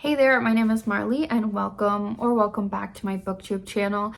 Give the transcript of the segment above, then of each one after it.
Hey there, my name is Marley and welcome back to my booktube channel.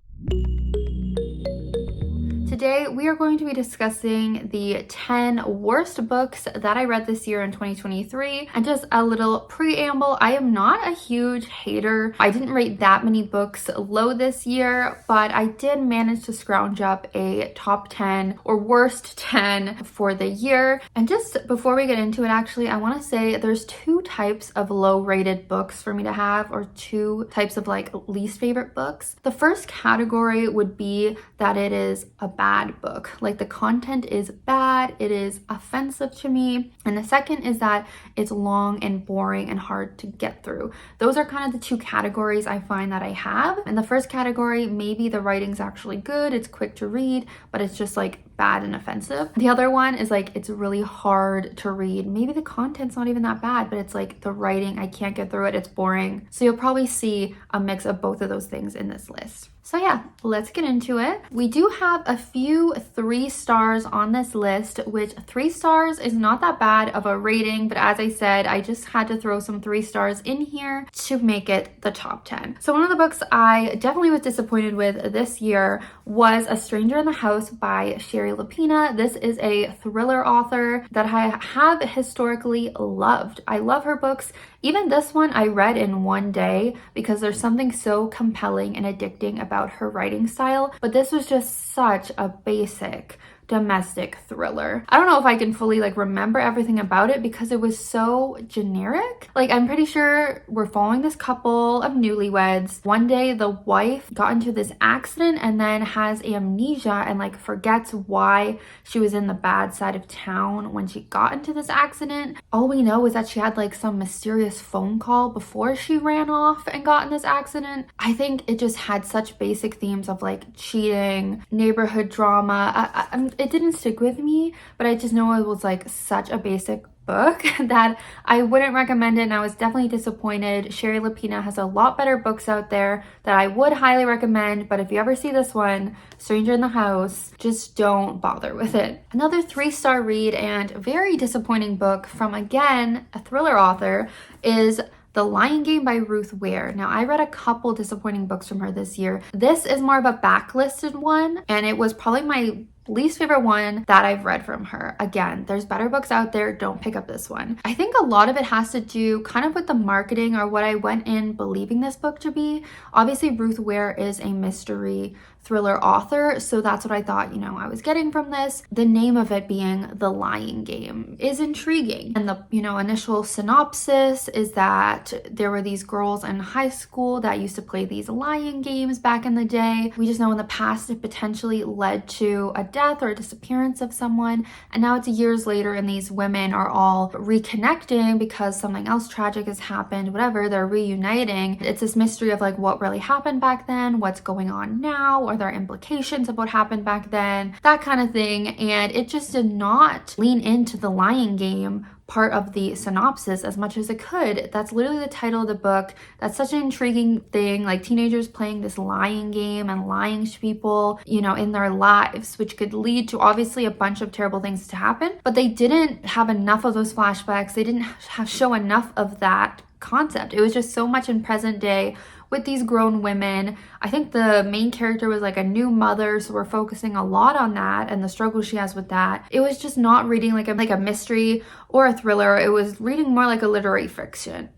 Today we are going to be discussing the 10 worst books that I read this year in 2023. And just a little preamble, I am not a huge hater. I didn't rate that many books low this year, but I did manage to scrounge up a top 10 or worst 10 for the year. And just before we get into it, actually, I want to say there's two types of low rated books for me to have, or two types of like least favorite books. The first category would be that it is a bad book. Like the content is bad, it is offensive to me. And the second is that it's long and boring and hard to get through. Those are kind of the two categories I find that I have. In the first category, maybe the writing's actually good, it's quick to read, but it's just like bad and offensive. The other one is like it's really hard to read. Maybe the content's not even that bad, but it's like the writing, I can't get through it, it's boring. So you'll probably see a mix of both of those things in this list. So yeah, let's get into it. We do have a few 3 stars on this list, which 3 stars is not that bad of a rating, but as I said, I just had to throw some 3 stars in here to make it the top 10. So one of the books I definitely was disappointed with this year was A Stranger in the House by Sherry Lapina. This is a thriller author that I have historically loved. I love her books. Even this one I read in one day because there's something so compelling and addicting about her writing style, but this was just such a basic domestic thriller. I don't know if I can fully like remember everything about it because it was so generic. Like I'm pretty sure we're following this couple of newlyweds. One day the wife got into this accident and then has amnesia and like forgets why she was in the bad side of town when she got into this accident. All we know is that she had like some mysterious phone call before she ran off and got in this accident. I think it just had such basic themes of like cheating, neighborhood drama. It didn't stick with me, but I just know it was like such a basic book that I wouldn't recommend it, and I was definitely disappointed. Sherry Lapina has a lot better books out there that I would highly recommend, but if you ever see this one, Stranger in the House, just don't bother with it. Another 3-star read and very disappointing book from, again, a thriller author is The Lying Game by Ruth Ware. Now, I read a couple disappointing books from her this year. This is more of a backlisted one, and it was probably my least favorite one that I've read from her. Again, there's better books out there, don't pick up this one. I think a lot of it has to do kind of with the marketing or what I went in believing this book to be. Obviously, Ruth Ware is a mystery thriller author, so that's what I thought, I was getting from this. The name of it being The Lying Game is intriguing. And the, initial synopsis is that there were these girls in high school that used to play these lying games back in the day. We just know in the past it potentially led to a death or a disappearance of someone, and now it's years later and these women are all reconnecting because something else tragic has happened, whatever, they're reuniting. It's this mystery of like what really happened back then, what's going on now, are there implications of what happened back then, that kind of thing. And it just did not lean into the lying game part of the synopsis as much as it could. That's literally the title of the book. That's such an intriguing thing, like teenagers playing this lying game and lying to people, in their lives, which could lead to obviously a bunch of terrible things to happen. But they didn't have enough of those flashbacks. They didn't show enough of that concept. It was just so much in present day with these grown women. I think the main character was like a new mother, so we're focusing a lot on that and the struggle she has with that. It was just not reading like a mystery or a thriller. It was reading more like a literary fiction.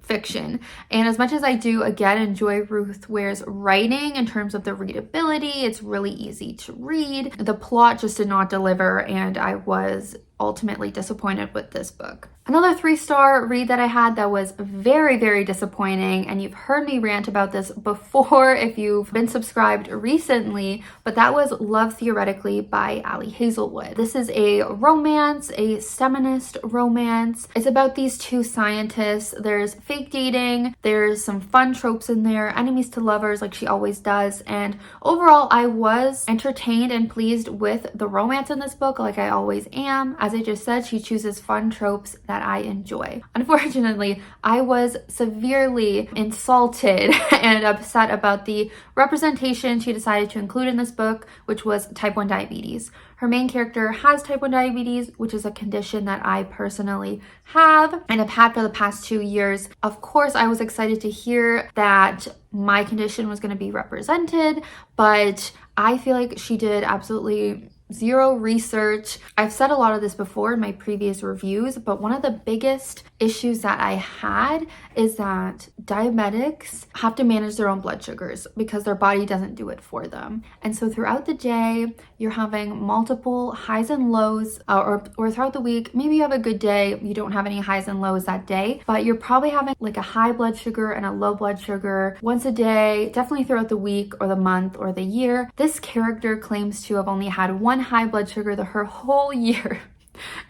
And as much as I do, again, enjoy Ruth Ware's writing in terms of the readability, it's really easy to read. The plot just did not deliver, and I was ultimately disappointed with this book. Another 3-star read that I had that was very, very disappointing, and you've heard me rant about this before if you've been subscribed recently, but that was Love Theoretically by Ali Hazelwood. This is a romance, a feminist romance. It's about these two scientists. There's fake dating, there's some fun tropes in there, enemies to lovers like she always does, and overall I was entertained and pleased with the romance in this book like I always am. As I just said, she chooses fun tropes that I enjoy. Unfortunately, I was severely insulted and upset about the representation she decided to include in this book, which was type 1 diabetes. Her main character has type 1 diabetes, which is a condition that I personally have and have had for the past 2 years. Of course, I was excited to hear that my condition was going to be represented, but I feel like she did absolutely zero research. I've said a lot of this before in my previous reviews, but one of the biggest issues that I had is that diabetics have to manage their own blood sugars because their body doesn't do it for them. And so throughout the day, you're having multiple highs and lows, or throughout the week, maybe you have a good day, you don't have any highs and lows that day, but you're probably having like a high blood sugar and a low blood sugar once a day, definitely throughout the week or the month or the year. This character claims to have only had one high blood sugar her whole year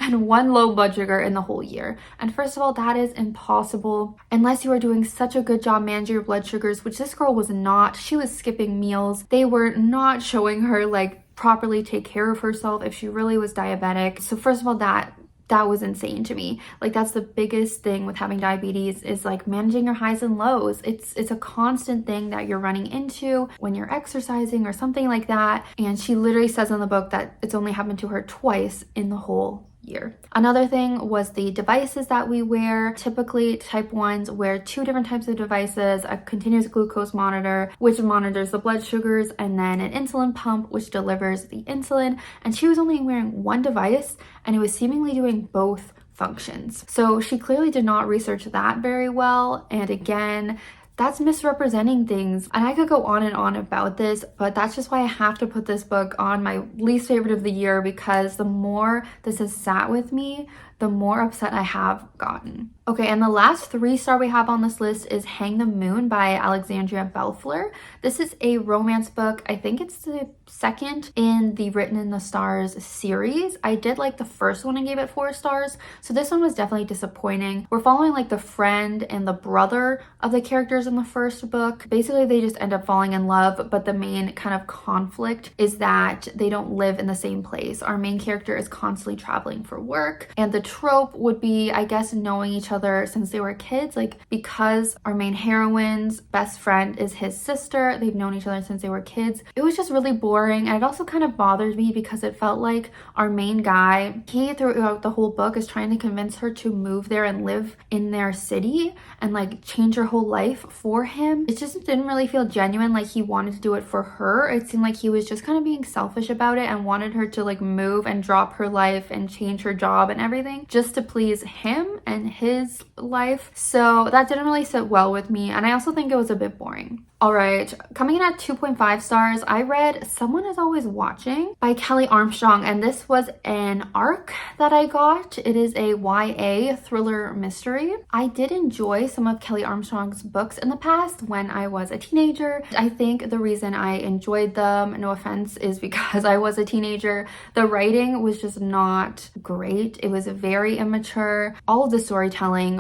and one low blood sugar in the whole year. And first of all, that is impossible unless you are doing such a good job managing your blood sugars, which this girl was not. She was skipping meals. They were not showing her like properly take care of herself if she really was diabetic. So first of all, that was insane to me. Like, that's the biggest thing with having diabetes, is like managing your highs and lows. It's a constant thing that you're running into when you're exercising or something like that. And she literally says in the book that it's only happened to her twice in the whole year. Another thing was the devices that we wear. Typically, type 1s wear 2 different types of devices: a continuous glucose monitor, which monitors the blood sugars, and then an insulin pump, which delivers the insulin. And she was only wearing one device, and it was seemingly doing both functions. So she clearly did not research that very well. And again, that's misrepresenting things. And I could go on and on about this, but that's just why I have to put this book on my least favorite of the year, because the more this has sat with me, the more upset I have gotten. Okay, and the last 3-star we have on this list is Hang the Moon by Alexandria Belfler. This is a romance book. I think it's the second in the Written in the Stars series. I did like the first one and gave it 4 stars, so this one was definitely disappointing. We're following like the friend and the brother of the characters in the first book. Basically, they just end up falling in love, but the main kind of conflict is that they don't live in the same place. Our main character is constantly traveling for work, and the trope would be, I guess, knowing each other since they were kids. Like, because our main heroine's best friend is his sister, they've known each other since they were kids. It was just really boring, and it also kind of bothered me because it felt like our main guy, he throughout the whole book is trying to convince her to move there and live in their city and like change her whole life for him. It just didn't really feel genuine, like he wanted to do it for her. It seemed like he was just kind of being selfish about it and wanted her to like move and drop her life and change her job and everything just to please him and his life. So that didn't really sit well with me, and I also think it was a bit boring. All right, coming in at 2.5 stars, I read Someone Is Always Watching by Kelly Armstrong, and this was an ARC that I got. It is a YA thriller mystery. I did enjoy some of Kelly Armstrong's books in the past when I was a teenager. I think the reason I enjoyed them, no offense, is because I was a teenager. The writing was just not great. It was very immature. All of the storytelling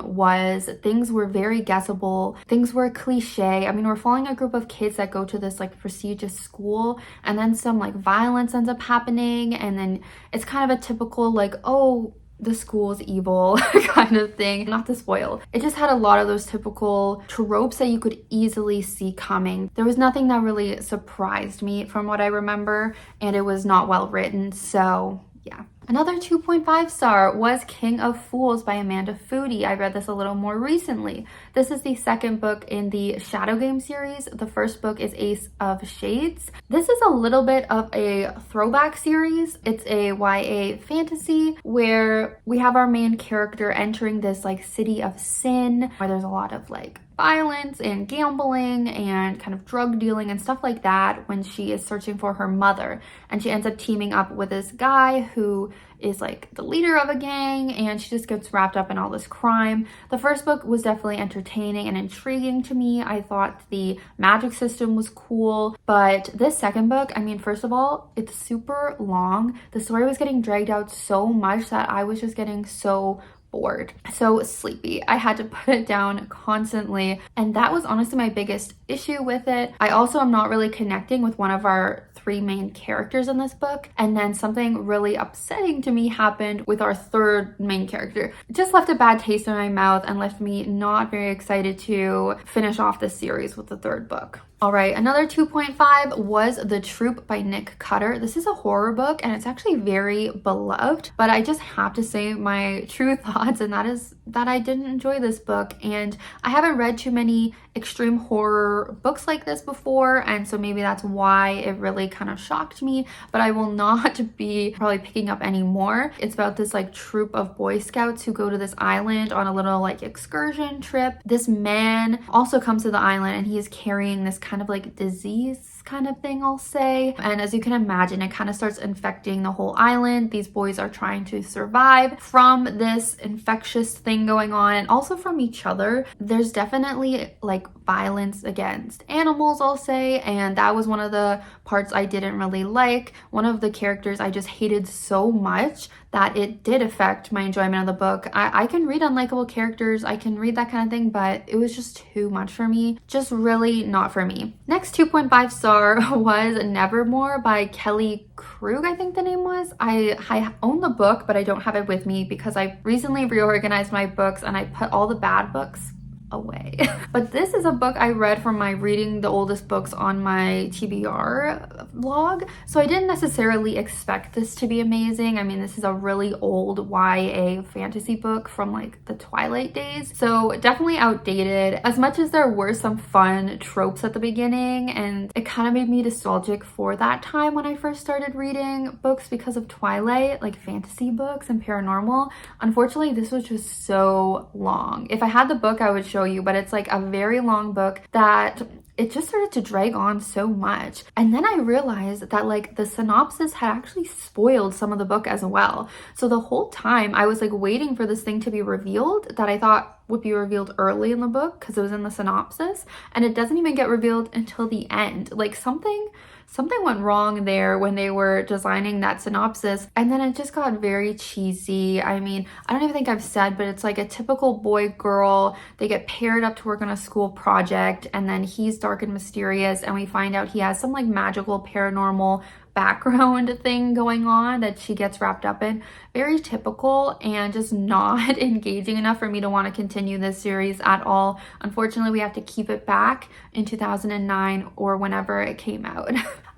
things were very guessable. Things were cliche. I mean, we're following a group of kids that go to this like prestigious school, and then some like violence ends up happening, and then it's kind of a typical like, oh, the school's evil kind of thing. Not to spoil. It just had a lot of those typical tropes that you could easily see coming. There was nothing that really surprised me from what I remember, and it was not well written, so yeah. Another 2.5 star was King of Fools by Amanda Foody. I read this a little more recently. This is the second book in the Shadow Game series. The first book is Ace of Shades. This is a little bit of a throwback series. It's a YA fantasy where we have our main character entering this like city of sin, where there's a lot of like violence and gambling and kind of drug dealing and stuff like that, when she is searching for her mother. And she ends up teaming up with this guy who is like the leader of a gang, and she just gets wrapped up in all this crime. The first book was definitely entertaining and intriguing to me. I thought the magic system was cool, but this second book, I mean, first of all, it's super long. The story was getting dragged out so much that I was just getting so bored, so sleepy. I had to put it down constantly, and that was honestly my biggest issue with it. I also am not really connecting with one of our 3 main characters in this book, and then something really upsetting to me happened with our 3rd main character. It just left a bad taste in my mouth and left me not very excited to finish off this series with the 3rd book. All right, another 2.5 was The Troop by Nick Cutter. This is a horror book and it's actually very beloved, but I just have to say my true thoughts, and that is that I didn't enjoy this book, and I haven't read too many extreme horror books like this before, and so maybe that's why it really kind of shocked me, but I will not be probably picking up any more. It's about this like troop of Boy Scouts who go to this island on a little like excursion trip. This man also comes to the island and he is carrying this kind of like disease kind of thing, I'll say. And as you can imagine, it kind of starts infecting the whole island. These boys are trying to survive from this infectious thing going on, and also from each other. There's definitely like violence against animals, I'll say, and that was one of the parts I didn't really like. One of the characters I just hated so much that it did affect my enjoyment of the book. I can read unlikable characters, I can read that kind of thing, but it was just too much for me. Just really not for me. Next 2.5 star was Nevermore by Kelly Krug, I think the name was. I own the book, but I don't have it with me because I recently reorganized my books and I put all the bad books away. But this is a book I read from my reading the oldest books on my TBR vlog, so I didn't necessarily expect this to be amazing. I mean, this is a really old YA fantasy book from like the Twilight days, so definitely outdated. As much as there were some fun tropes at the beginning, and it kind of made me nostalgic for that time when I first started reading books because of Twilight, like fantasy books and paranormal. Unfortunately, this was just so long. If I had the book, I would show you, but it's like a very long book that it just started to drag on so much. And then I realized that like the synopsis had actually spoiled some of the book as well. So the whole time I was like waiting for this thing to be revealed that I thought would be revealed early in the book because it was in the synopsis, and it doesn't even get revealed until the end. Like something went wrong there when they were designing that synopsis, and then it just got very cheesy. I mean, I don't even think I've said, but it's like a typical boy girl. They get paired up to work on a school project, and then he's dark and mysterious, and we find out he has some like magical paranormal background thing going on that she gets wrapped up in. Very typical and just not engaging enough for me to want to continue this series at all. Unfortunately, we have to keep it back in 2009 or whenever it came out.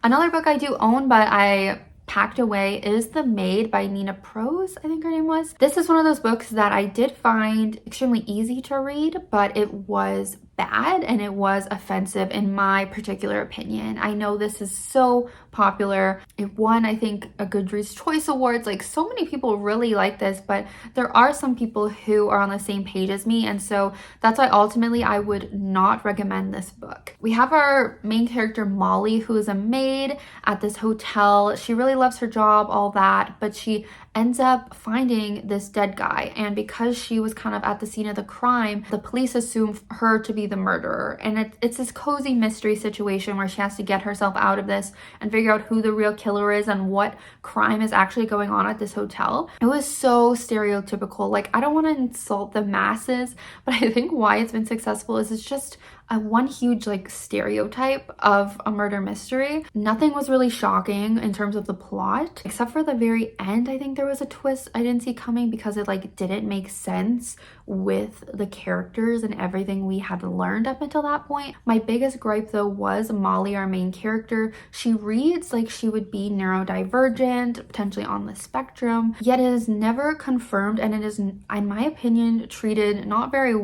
Another book I do own, but I packed away, is The Maid by Nina Prose, I think her name was. This is one of those books that I did find extremely easy to read, but it was bad and it was offensive in my particular opinion. I know this is so popular. It won, I think, a Goodreads Choice Awards. Like, so many people really like this, but there are some people who are on the same page as me, and so that's why ultimately I would not recommend this book. We have our main character Molly, who is a maid at this hotel. She really loves her job, all that, but she ends up finding this dead guy, and because she was kind of at the scene of the crime, the police assume her to be the murderer, and it's this cozy mystery situation where she has to get herself out of this and figure out who the real killer is and what crime is actually going on at this hotel. It was so stereotypical. Like, I don't want to insult the masses, but I think why it's been successful is it's just one huge like stereotype of a murder mystery. Nothing was really shocking in terms of the plot, except for the very end. I think there was a twist I didn't see coming because it like didn't make sense with the characters and everything we had learned up until that point. My biggest gripe though was Molly, our main character. She reads like she would be neurodivergent, potentially on the spectrum, yet it is never confirmed, and it is, in my opinion, treated not very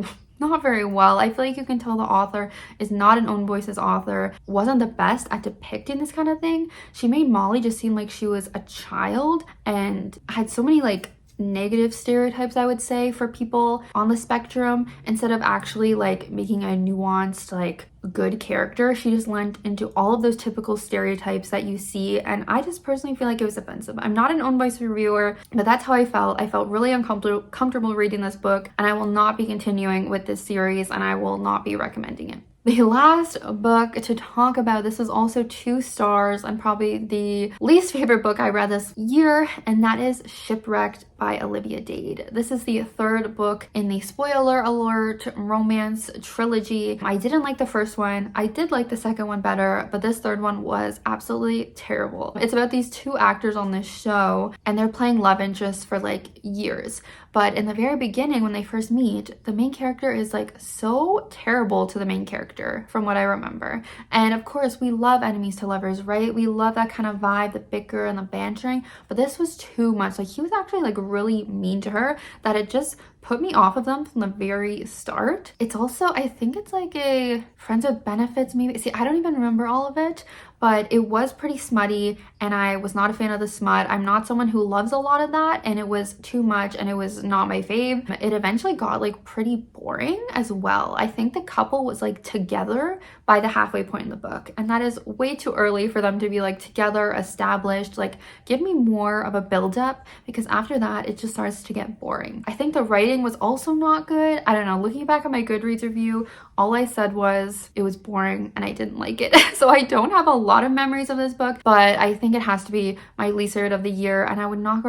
well. I feel like you can tell the author is not an own voices author, wasn't the best at depicting this kind of thing. She made Molly just seem like she was a child and had so many like negative stereotypes, I would say, for people on the spectrum, instead of actually like making a nuanced like good character. She just lent into all of those typical stereotypes that you see, and I just personally feel like it was offensive. I'm not an own voice reviewer, but that's how I felt. I felt really uncomfortable reading this book, and I will not be continuing with this series, and I will not be recommending it. The last book to talk about, this is also 2 stars and probably the least favorite book I read this year, and that is Shipwrecked by Olivia Dade. This is the third book in the spoiler alert romance trilogy. I didn't like the first one. I did like the second one better, but this third one was absolutely terrible. It's about these two actors on this show, and they're playing love interests for like years. But in the very beginning, when they first meet, the main character is like so terrible to the main character, from what I remember. And of course, we love enemies to lovers, right? We love that kind of vibe, the bicker and the bantering, but this was too much. Like, he was actually like really mean to her, that it just put me off of them from the very start. It's also, I think it's like a friends with benefits maybe. See, I don't even remember all of it, but it was pretty smutty and I was not a fan of the smut. I'm not someone who loves a lot of that, and it was too much and it was not my fave. It eventually got like pretty boring as well. I think the couple was like together by the halfway point in the book, and that is way too early for them to be like together, established. Like, give me more of a build-up, because after that it just starts to get boring. I think the writing was also not good. I don't know, looking back at my Goodreads review, all I said was it was boring and I didn't like it. So I don't have a lot of memories of this book, but I think it has to be my least favorite of the year, and I would not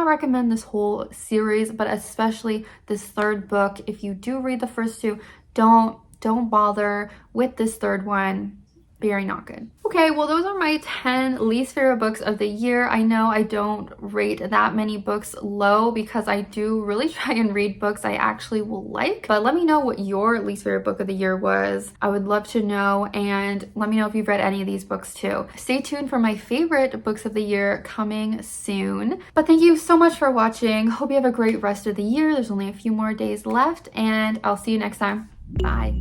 recommend this whole series, but especially this third book. If you do read the first two, don't bother with this third one. Very not good. Okay, well, those are my 10 least favorite books of the year. I know I don't rate that many books low because I do really try and read books I actually will like, but let me know what your least favorite book of the year was. I would love to know, and let me know if you've read any of these books too. Stay tuned for my favorite books of the year coming soon. But thank you so much for watching. Hope you have a great rest of the year. There's only a few more days left, and I'll see you next time. Bye.